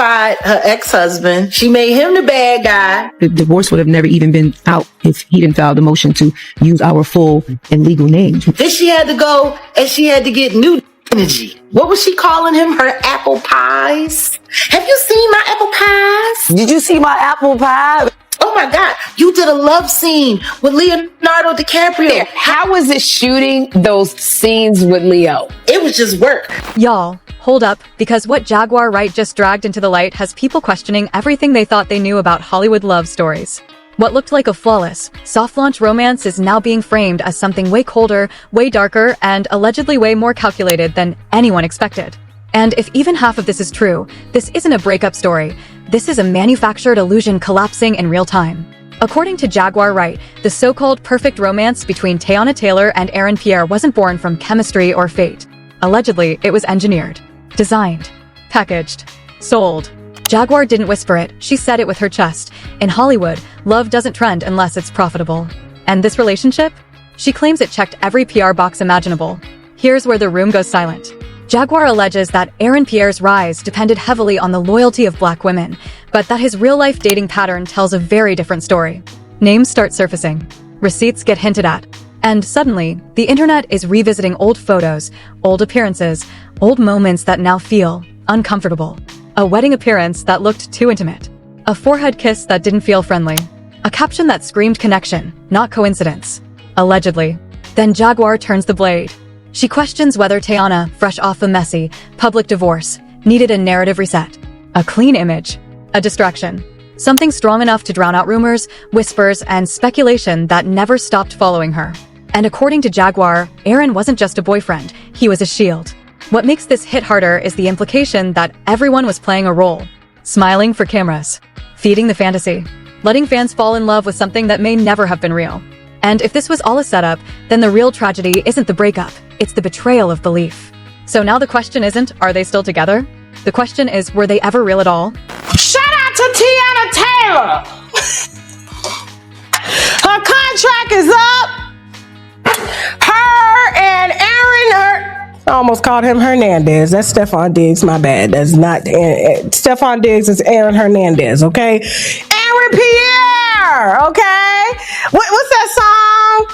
vilified her ex-husband. She made him the bad guy. The divorce would have never even been out if he didn't file the motion to use our full and legal names. Then she had to go and she had to get new energy. What was she calling him? Her apple pies? Have you seen my apple pies? Did you see my apple pie? Oh my God, you did a love scene with Leonardo DiCaprio. How was it shooting those scenes with Leo? It was just work. Y'all, hold up, because what Jaguar Wright just dragged into the light has people questioning everything they thought they knew about Hollywood love stories. What looked like a flawless, soft launch romance is now being framed as something way colder, way darker, and allegedly way more calculated than anyone expected. And if even half of this is true, this isn't a breakup story. This is a manufactured illusion collapsing in real time. According to Jaguar Wright, the so-called perfect romance between Teyana Taylor and Aaron Pierre wasn't born from chemistry or fate. Allegedly, it was engineered, designed, packaged, sold. Jaguar didn't whisper it, she said it with her chest. In Hollywood, love doesn't trend unless it's profitable. And this relationship? She claims it checked every PR box imaginable. Here's where the room goes silent. Jaguar alleges that Aaron Pierre's rise depended heavily on the loyalty of black women, but that his real-life dating pattern tells a very different story. Names start surfacing. Receipts get hinted at. And suddenly, the internet is revisiting old photos, old appearances, old moments that now feel uncomfortable. A wedding appearance that looked too intimate. A forehead kiss that didn't feel friendly. A caption that screamed connection, not coincidence. Allegedly. Then Jaguar turns the blade. She questions whether Teyana, fresh off a messy, public divorce, needed a narrative reset. A clean image. A distraction. Something strong enough to drown out rumors, whispers, and speculation that never stopped following her. And according to Jaguar, Aaron wasn't just a boyfriend, he was a shield. What makes this hit harder is the implication that everyone was playing a role. Smiling for cameras. Feeding the fantasy. Letting fans fall in love with something that may never have been real. And if this was all a setup, then the real tragedy isn't the breakup, it's the betrayal of belief. So now the question isn't, are they still together? The question is, were they ever real at all? Shout out to Teyana Taylor! Her contract is up! Her and Aaron, I almost called him Hernandez. That's Stefan Diggs, my bad. That's not, Stefan Diggs is Aaron Hernandez, okay? Aaron Pierre, okay? What's that song?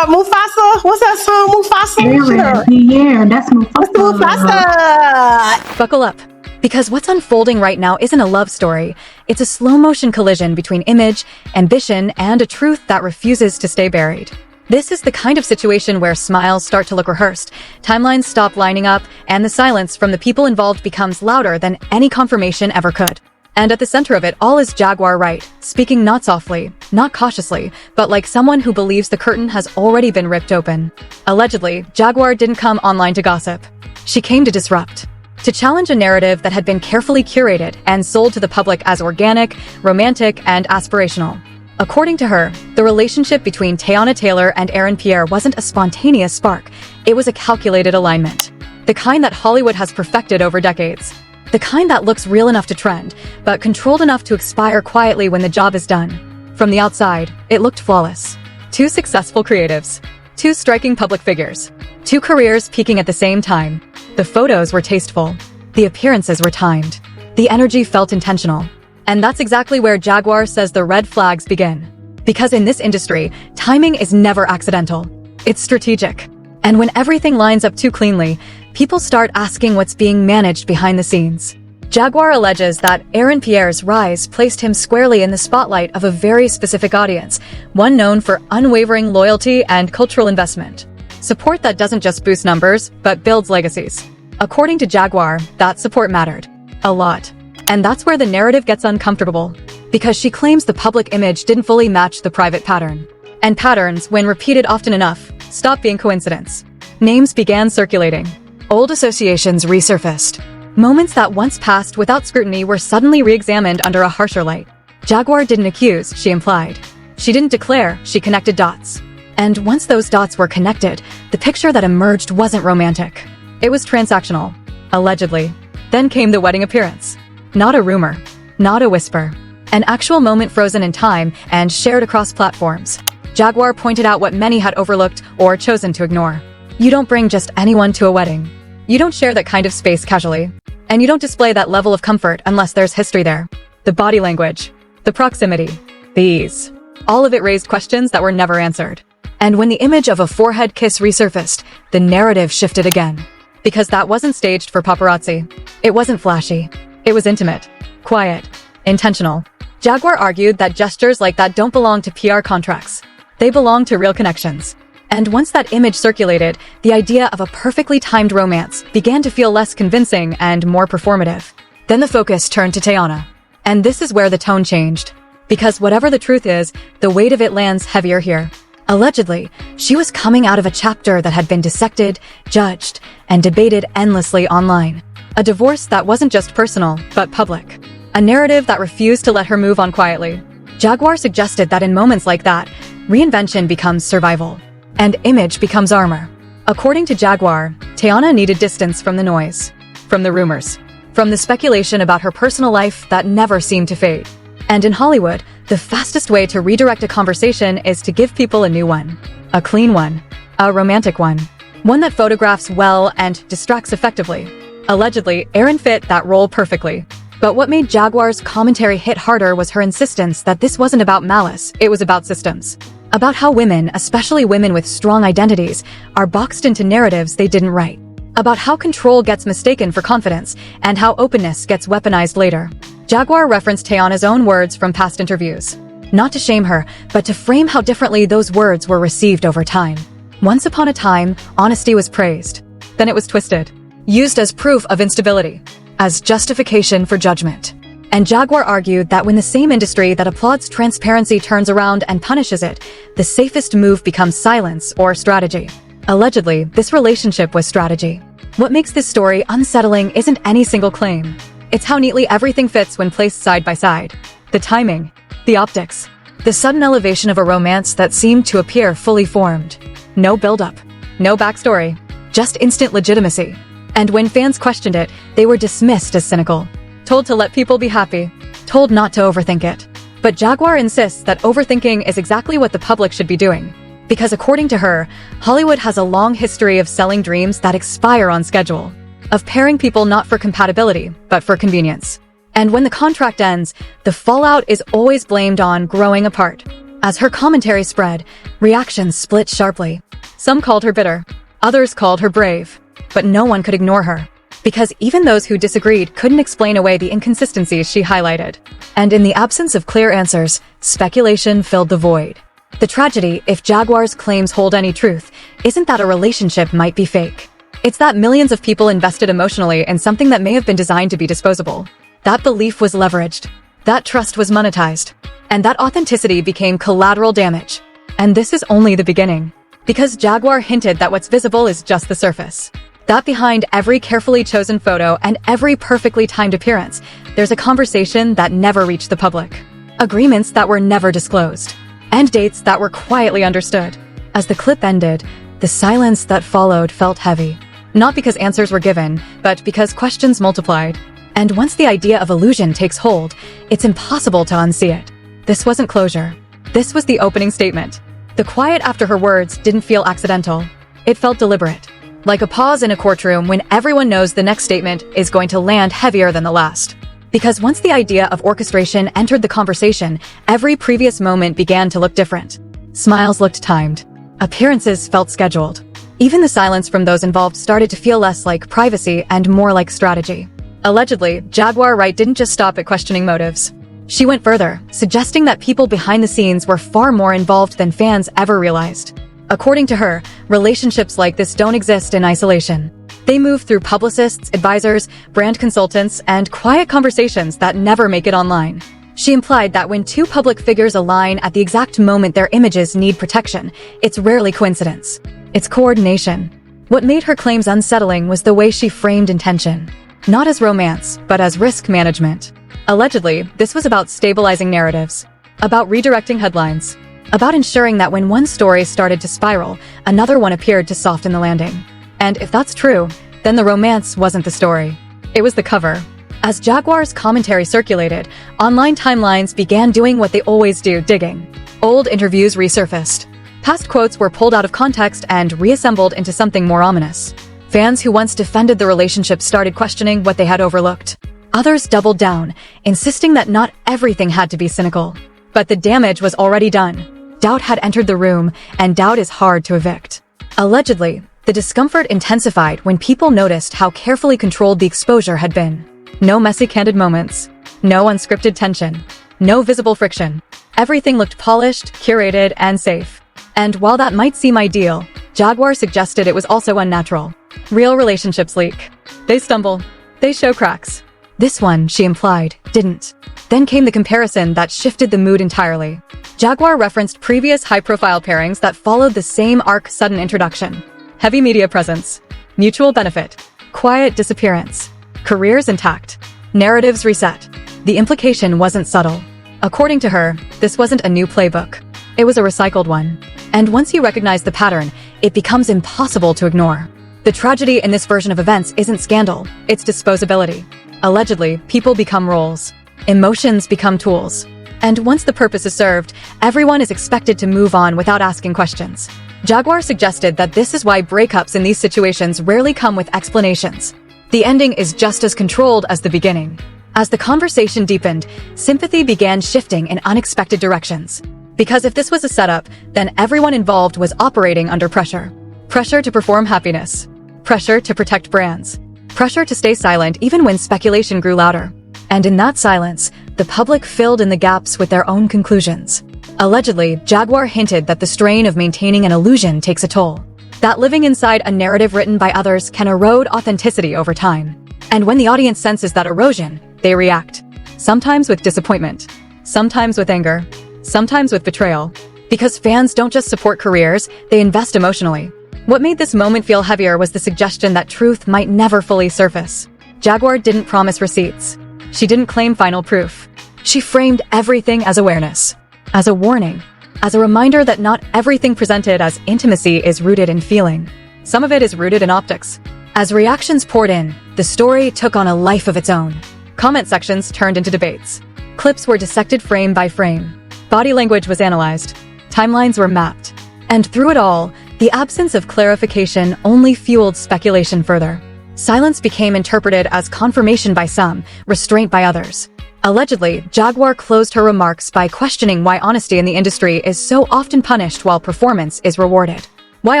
Mufasa? What's that song? Mufasa? Yeah, that's Mufasa. Mufasa. Buckle up. Because what's unfolding right now isn't a love story. It's a slow-motion collision between image, ambition, and a truth that refuses to stay buried. This is the kind of situation where smiles start to look rehearsed, timelines stop lining up, and the silence from the people involved becomes louder than any confirmation ever could. And at the center of it all is Jaguar Wright, speaking not softly, not cautiously, but like someone who believes the curtain has already been ripped open. Allegedly, Jaguar didn't come online to gossip. She came to disrupt. To challenge a narrative that had been carefully curated and sold to the public as organic, romantic, and aspirational. According to her, the relationship between Teyana Taylor and Aaron Pierre wasn't a spontaneous spark, it was a calculated alignment. The kind that Hollywood has perfected over decades. The kind that looks real enough to trend, but controlled enough to expire quietly when the job is done. From the outside, it looked flawless. Two successful creatives. Two striking public figures. Two careers peaking at the same time. The photos were tasteful. The appearances were timed. The energy felt intentional. And that's exactly where Jaguar says the red flags begin. Because in this industry, timing is never accidental. It's strategic. And when everything lines up too cleanly, people start asking what's being managed behind the scenes. Jaguar alleges that Aaron Pierre's rise placed him squarely in the spotlight of a very specific audience, one known for unwavering loyalty and cultural investment. Support that doesn't just boost numbers, but builds legacies. According to Jaguar, that support mattered. A lot. And that's where the narrative gets uncomfortable. Because she claims the public image didn't fully match the private pattern. And patterns, when repeated often enough, stop being coincidence. Names began circulating. Old associations resurfaced. Moments that once passed without scrutiny were suddenly re-examined under a harsher light. Jaguar didn't accuse, she implied. She didn't declare, she connected dots. And once those dots were connected, the picture that emerged wasn't romantic. It was transactional. Allegedly. Then came the wedding appearance. Not a rumor. Not a whisper. An actual moment frozen in time and shared across platforms. Jaguar pointed out what many had overlooked or chosen to ignore. You don't bring just anyone to a wedding. You don't share that kind of space casually. And you don't display that level of comfort unless there's history there. The body language, the proximity, the ease. All of it raised questions that were never answered. And when the image of a forehead kiss resurfaced, the narrative shifted again. Because that wasn't staged for paparazzi. It wasn't flashy. It was intimate, quiet, intentional. Jaguar argued that gestures like that don't belong to PR contracts. They belong to real connections. And once that image circulated, the idea of a perfectly timed romance began to feel less convincing and more performative. Then the focus turned to Teyana. And this is where the tone changed. Because whatever the truth is, the weight of it lands heavier here. Allegedly, she was coming out of a chapter that had been dissected, judged, and debated endlessly online. A divorce that wasn't just personal, but public. A narrative that refused to let her move on quietly. Jaguar suggested that in moments like that, reinvention becomes survival. And image becomes armor. According to Jaguar, Teyana needed distance from the noise, from the rumors, from the speculation about her personal life that never seemed to fade. And in Hollywood, the fastest way to redirect a conversation is to give people a new one. A clean one. A romantic one. One that photographs well and distracts effectively. Allegedly, Erin fit that role perfectly. But what made Jaguar's commentary hit harder was her insistence that this wasn't about malice, it was about systems. About how women, especially women with strong identities, are boxed into narratives they didn't write. About how control gets mistaken for confidence, and how openness gets weaponized later. Jaguar referenced Teyana's own words from past interviews. Not to shame her, but to frame how differently those words were received over time. Once upon a time, honesty was praised. Then it was twisted. Used as proof of instability. As justification for judgment. And Jaguar argued that when the same industry that applauds transparency turns around and punishes it, the safest move becomes silence or strategy. Allegedly, this relationship was strategy. What makes this story unsettling isn't any single claim. It's how neatly everything fits when placed side by side. The timing, the optics, the sudden elevation of a romance that seemed to appear fully formed. No build-up, no backstory, just instant legitimacy. And when fans questioned it, they were dismissed as cynical. Told to let people be happy, told not to overthink it. But Jaguar insists that overthinking is exactly what the public should be doing. Because according to her, Hollywood has a long history of selling dreams that expire on schedule. Of pairing people not for compatibility, but for convenience. And when the contract ends, the fallout is always blamed on growing apart. As her commentary spread, reactions split sharply. Some called her bitter, others called her brave. But no one could ignore her. Because even those who disagreed couldn't explain away the inconsistencies she highlighted. And in the absence of clear answers, speculation filled the void. The tragedy, if Jaguar's claims hold any truth, isn't that a relationship might be fake. It's that millions of people invested emotionally in something that may have been designed to be disposable. That belief was leveraged. That trust was monetized. And that authenticity became collateral damage. And this is only the beginning. Because Jaguar hinted that what's visible is just the surface. That behind every carefully chosen photo and every perfectly timed appearance, there's a conversation that never reached the public. Agreements that were never disclosed. End dates that were quietly understood. As the clip ended, the silence that followed felt heavy. Not because answers were given, but because questions multiplied. And once the idea of illusion takes hold, it's impossible to unsee it. This wasn't closure. This was the opening statement. The quiet after her words didn't feel accidental. It felt deliberate. Like a pause in a courtroom when everyone knows the next statement is going to land heavier than the last. Because once the idea of orchestration entered the conversation, every previous moment began to look different. Smiles looked timed. Appearances felt scheduled. Even the silence from those involved started to feel less like privacy and more like strategy. Allegedly, Jaguar Wright didn't just stop at questioning motives. She went further, suggesting that people behind the scenes were far more involved than fans ever realized. According to her, relationships like this don't exist in isolation. They move through publicists, advisors, brand consultants, and quiet conversations that never make it online. She implied that when two public figures align at the exact moment their images need protection, it's rarely coincidence. It's coordination. What made her claims unsettling was the way she framed intention. Not as romance, but as risk management. Allegedly, this was about stabilizing narratives. About redirecting headlines. About ensuring that when one story started to spiral, another one appeared to soften the landing. And if that's true, then the romance wasn't the story. It was the cover. As Jaguar's commentary circulated, online timelines began doing what they always do, digging. Old interviews resurfaced. Past quotes were pulled out of context and reassembled into something more ominous. Fans who once defended the relationship started questioning what they had overlooked. Others doubled down, insisting that not everything had to be cynical. But the damage was already done. Doubt had entered the room, and doubt is hard to evict. Allegedly, the discomfort intensified when people noticed how carefully controlled the exposure had been. No messy candid moments. No unscripted tension. No visible friction. Everything looked polished, curated, and safe. And while that might seem ideal, Jaguar suggested it was also unnatural. Real relationships leak. They stumble. They show cracks. This one, she implied, didn't. Then came the comparison that shifted the mood entirely. Jaguar referenced previous high-profile pairings that followed the same arc: sudden introduction, heavy media presence, mutual benefit, quiet disappearance, careers intact, narratives reset. The implication wasn't subtle. According to her, this wasn't a new playbook. It was a recycled one. And once you recognize the pattern, it becomes impossible to ignore. The tragedy in this version of events isn't scandal, it's disposability. Allegedly, people become roles. Emotions become tools. And once the purpose is served, everyone is expected to move on without asking questions. Jaguar suggested that this is why breakups in these situations rarely come with explanations. The ending is just as controlled as the beginning. As the conversation deepened, sympathy began shifting in unexpected directions. Because if this was a setup, then everyone involved was operating under pressure. Pressure to perform happiness. Pressure to protect brands. Pressure to stay silent even when speculation grew louder. And in that silence, the public filled in the gaps with their own conclusions. Allegedly, Jaguar hinted that the strain of maintaining an illusion takes a toll. That living inside a narrative written by others can erode authenticity over time. And when the audience senses that erosion, they react. Sometimes with disappointment. Sometimes with anger. Sometimes with betrayal. Because fans don't just support careers, they invest emotionally. What made this moment feel heavier was the suggestion that truth might never fully surface. Jaguar didn't promise receipts. She didn't claim final proof. She framed everything as awareness, as a warning, as a reminder that not everything presented as intimacy is rooted in feeling. Some of it is rooted in optics. As reactions poured in, the story took on a life of its own. Comment sections turned into debates. Clips were dissected frame by frame. Body language was analyzed. Timelines were mapped. And through it all, the absence of clarification only fueled speculation further. Silence became interpreted as confirmation by some, restraint by others. Allegedly, Jaguar closed her remarks by questioning why honesty in the industry is so often punished while performance is rewarded. Why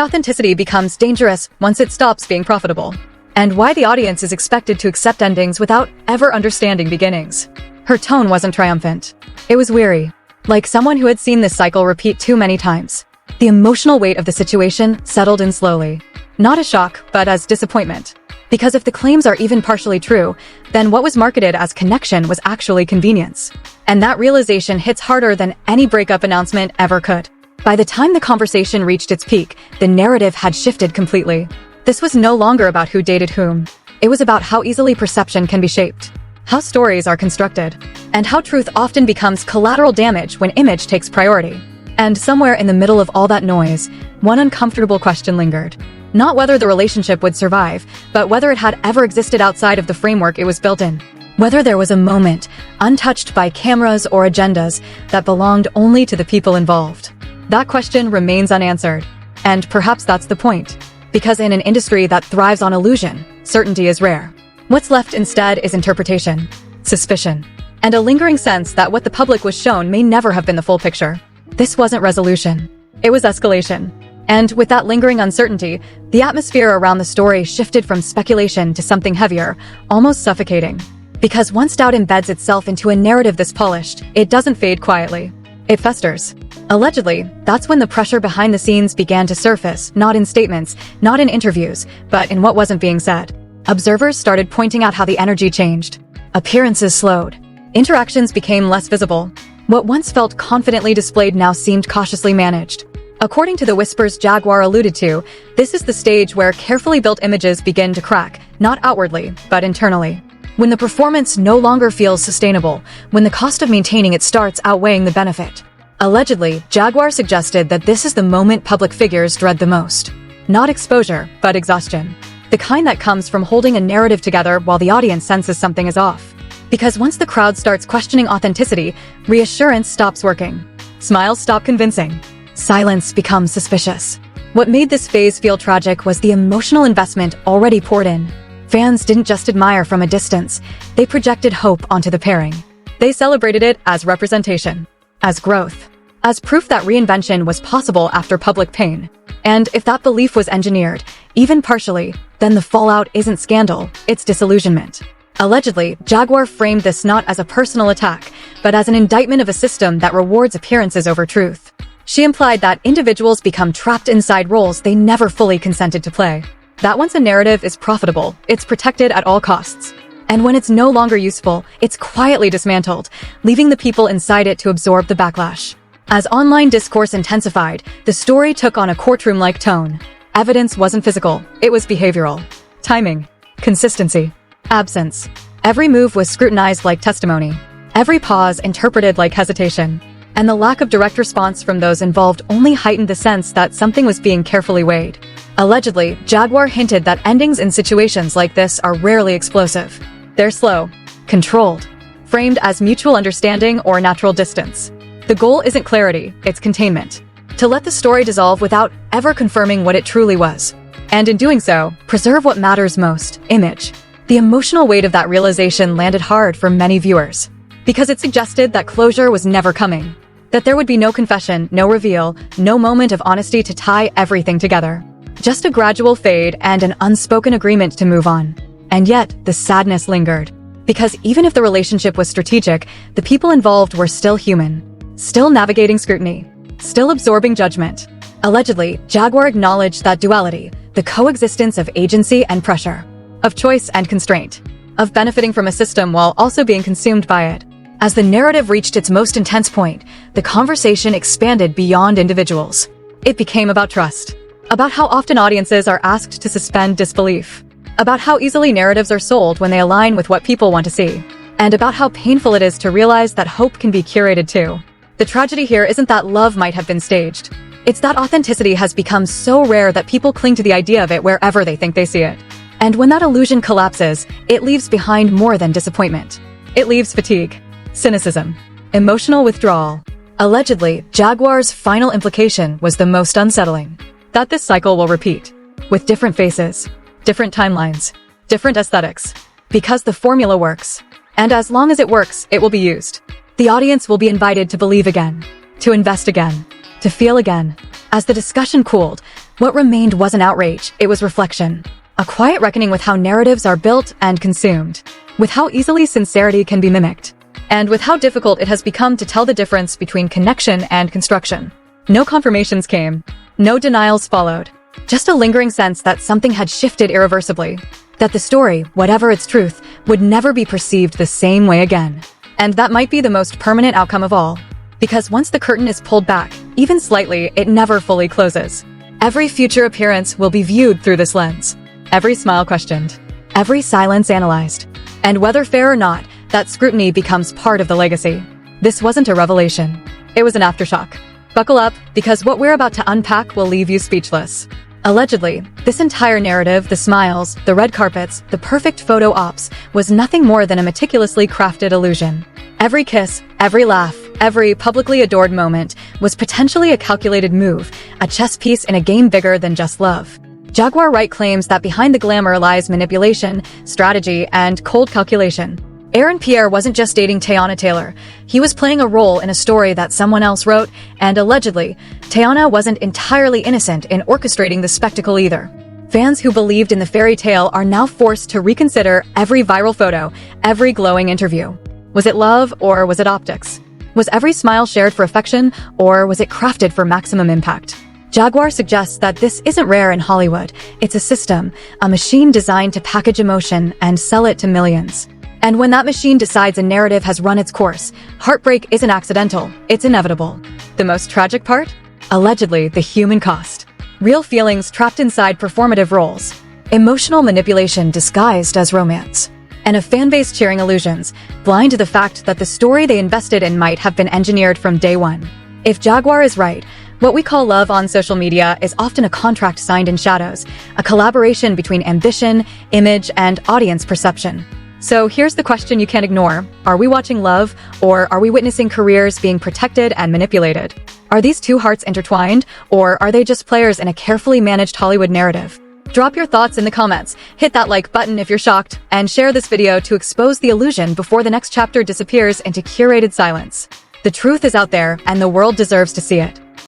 authenticity becomes dangerous once it stops being profitable. And why the audience is expected to accept endings without ever understanding beginnings. Her tone wasn't triumphant. It was weary, like someone who had seen this cycle repeat too many times. The emotional weight of the situation settled in slowly. Not as shock, but as disappointment. Because if the claims are even partially true, then what was marketed as connection was actually convenience. And that realization hits harder than any breakup announcement ever could. By the time the conversation reached its peak, the narrative had shifted completely. This was no longer about who dated whom. It was about how easily perception can be shaped, how stories are constructed, and how truth often becomes collateral damage when image takes priority. And somewhere in the middle of all that noise, one uncomfortable question lingered. Not whether the relationship would survive, but whether it had ever existed outside of the framework it was built in. Whether there was a moment, untouched by cameras or agendas, that belonged only to the people involved. That question remains unanswered. And perhaps that's the point. Because in an industry that thrives on illusion, certainty is rare. What's left instead is interpretation, suspicion, and a lingering sense that what the public was shown may never have been the full picture. This wasn't resolution. It was escalation. And with that lingering uncertainty, the atmosphere around the story shifted from speculation to something heavier, almost suffocating. Because once doubt embeds itself into a narrative this polished, it doesn't fade quietly. It festers. Allegedly, that's when the pressure behind the scenes began to surface, not in statements, not in interviews, but in what wasn't being said. Observers started pointing out how the energy changed. Appearances slowed. Interactions became less visible. What once felt confidently displayed now seemed cautiously managed. According to the whispers Jaguar alluded to, this is the stage where carefully built images begin to crack, not outwardly, but internally. When the performance no longer feels sustainable, when the cost of maintaining it starts outweighing the benefit. Allegedly, Jaguar suggested that this is the moment public figures dread the most. Not exposure, but exhaustion. The kind that comes from holding a narrative together while the audience senses something is off. Because once the crowd starts questioning authenticity, reassurance stops working. Smiles stop convincing. Silence becomes suspicious. What made this phase feel tragic was the emotional investment already poured in. Fans didn't just admire from a distance, they projected hope onto the pairing. They celebrated it as representation, as growth, as proof that reinvention was possible after public pain. And if that belief was engineered, even partially, then the fallout isn't scandal, it's disillusionment. Allegedly, Jaguar framed this not as a personal attack, but as an indictment of a system that rewards appearances over truth. She implied that individuals become trapped inside roles they never fully consented to play. That once a narrative is profitable, it's protected at all costs. And when it's no longer useful, it's quietly dismantled, leaving the people inside it to absorb the backlash. As online discourse intensified, the story took on a courtroom-like tone. Evidence wasn't physical, it was behavioral. Timing, consistency, absence. Every move was scrutinized like testimony. Every pause interpreted like hesitation. And the lack of direct response from those involved only heightened the sense that something was being carefully weighed. Allegedly, Jaguar hinted that endings in situations like this are rarely explosive. They're slow, controlled, framed as mutual understanding or natural distance. The goal isn't clarity, it's containment. To let the story dissolve without ever confirming what it truly was. And in doing so, preserve what matters most, image. The emotional weight of that realization landed hard for many viewers. Because it suggested that closure was never coming. That there would be no confession, no reveal, no moment of honesty to tie everything together. Just a gradual fade and an unspoken agreement to move on. And yet, the sadness lingered. Because even if the relationship was strategic, the people involved were still human. Still navigating scrutiny. Still absorbing judgment. Allegedly, Jaguar acknowledged that duality, the coexistence of agency and pressure. Of choice and constraint. Of benefiting from a system while also being consumed by it. As the narrative reached its most intense point, the conversation expanded beyond individuals. It became about trust. About how often audiences are asked to suspend disbelief. About how easily narratives are sold when they align with what people want to see. And about how painful it is to realize that hope can be curated too. The tragedy here isn't that love might have been staged. It's that authenticity has become so rare that people cling to the idea of it wherever they think they see it. And when that illusion collapses, it leaves behind more than disappointment. It leaves fatigue. Cynicism. Emotional withdrawal. Allegedly, Jaguar's final implication was the most unsettling. That this cycle will repeat. With different faces. Different timelines. Different aesthetics. Because the formula works. And as long as it works, it will be used. The audience will be invited to believe again. To invest again. To feel again. As the discussion cooled, what remained wasn't outrage, it was reflection. A quiet reckoning with how narratives are built and consumed. With how easily sincerity can be mimicked. And with how difficult it has become to tell the difference between connection and construction. No confirmations came. No denials followed. Just a lingering sense that something had shifted irreversibly. That the story, whatever its truth, would never be perceived the same way again. And that might be the most permanent outcome of all. Because once the curtain is pulled back, even slightly, it never fully closes. Every future appearance will be viewed through this lens. Every smile questioned. Every silence analyzed. And whether fair or not, that scrutiny becomes part of the legacy. This wasn't a revelation. It was an aftershock. Buckle up, because what we're about to unpack will leave you speechless. Allegedly, this entire narrative, the smiles, the red carpets, the perfect photo ops, was nothing more than a meticulously crafted illusion. Every kiss, every laugh, every publicly adored moment was potentially a calculated move, a chess piece in a game bigger than just love. Jaguar Wright claims that behind the glamour lies manipulation, strategy, and cold calculation. Aaron Pierre wasn't just dating Teyana Taylor. He was playing a role in a story that someone else wrote, and allegedly, Teyana wasn't entirely innocent in orchestrating the spectacle either. Fans who believed in the fairy tale are now forced to reconsider every viral photo, every glowing interview. Was it love, or was it optics? Was every smile shared for affection, or was it crafted for maximum impact? Jaguar suggests that this isn't rare in Hollywood. It's a system, a machine designed to package emotion and sell it to millions. And when that machine decides a narrative has run its course, heartbreak isn't accidental, it's inevitable. The most tragic part? Allegedly, the human cost. Real feelings trapped inside performative roles. Emotional manipulation disguised as romance. And a fanbase cheering illusions, blind to the fact that the story they invested in might have been engineered from day one. If Jaguar is right, what we call love on social media is often a contract signed in shadows, a collaboration between ambition, image, and audience perception. So here's the question you can't ignore. Are we watching love, or are we witnessing careers being protected and manipulated? Are these two hearts intertwined, or are they just players in a carefully managed Hollywood narrative? Drop your thoughts in the comments, hit that like button if you're shocked, and share this video to expose the illusion before the next chapter disappears into curated silence. The truth is out there, and the world deserves to see it.